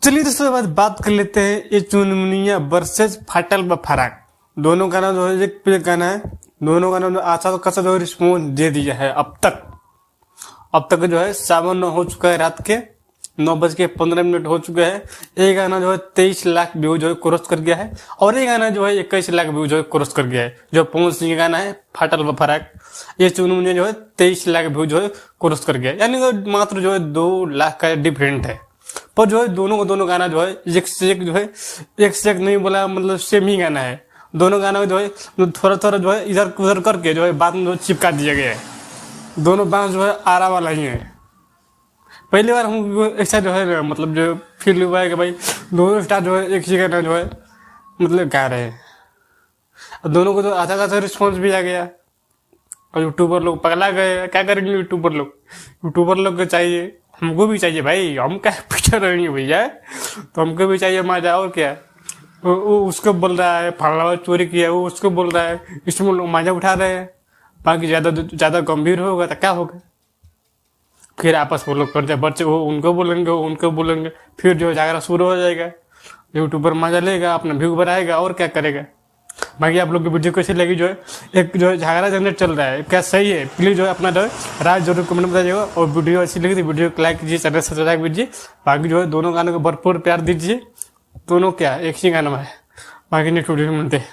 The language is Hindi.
चलिए दोस्तों बाद बात कर लेते हैं ये चुनमुनिया वर्सेस फाटल व फराक। दोनों गाना जो है एक पे गाना है, दोनों गाना जो अच्छा तो कैसा जो रिस्पॉन्स दे दिया है अब तक जो है 7 हो चुका है, रात के 9:15 हो चुके हैं। ये गाना जो है 23 लाख व्यू जो है क्रॉस कर गया है और ये गाना जो है 21 लाख व्यू जो है क्रॉस कर गया है। जो पवन सिंह का गाना है फाटल व फराक, ये चुनमुनिया जो है 23 लाख व्यू जो है क्रॉस कर गया है, यानी कि मात्र जो है 2 लाख का डिफरेंट है। पर जो है दोनों गाना जो है एक से एक जो है एक से एक नहीं बोला, मतलब सेम ही गाना है। दोनों गाना जो है थोड़ा थोड़ा जो है इधर उधर करके जो है बाद में जो चिपका दिया गया है। दोनों बांस जो है आरा वाला ही है। पहली बार हमको ऐसा जो है मतलब जो फील हुआ है कि भाई दोनों स्टार जो है एक ही गाना जो है मतलब गा रहे हैं। दोनों को तो अच्छा खासा रिस्पॉन्स भी आ गया और यूट्यूबर लोग पगला गए। क्या करेंगे यूट्यूबर लोग को चाहिए, हमको भी चाहिए भाई, हम क्या पीछे रहेंगे भैया, तो हमको भी चाहिए मजा। और क्या, वो उसको बोल रहा है फलाना चोरी किया, वो उसको बोल रहा है, इसमें लोग मजा उठा रहे हैं। बाकी ज्यादा गंभीर होगा तो क्या होगा, फिर आपस में लोग करते बच्चे वो उनको बोलेंगे, फिर जो झगड़ा शुरू हो जाएगा। यूट्यूबर मजा लेगा, अपना व्यू बढ़ाएगा और क्या करेगा। बाकी आप लोग की वीडियो कैसी लगी, जो है एक जो है झगड़ा जनरेट चल रहा है, क्या सही है? प्लीज जो है अपना जो है राय जरूर कमेंट में बताइएगा। और वीडियो अच्छी लगी तो वीडियो को लाइक कीजिए, चैनल सब्सक्राइब कीजिए। बाकी जो है दोनों गानों को भरपूर प्यार दीजिए। दोनों क्या एक ही गाना है, बाकी नेक्स्ट वीडियो में मिलते हैं।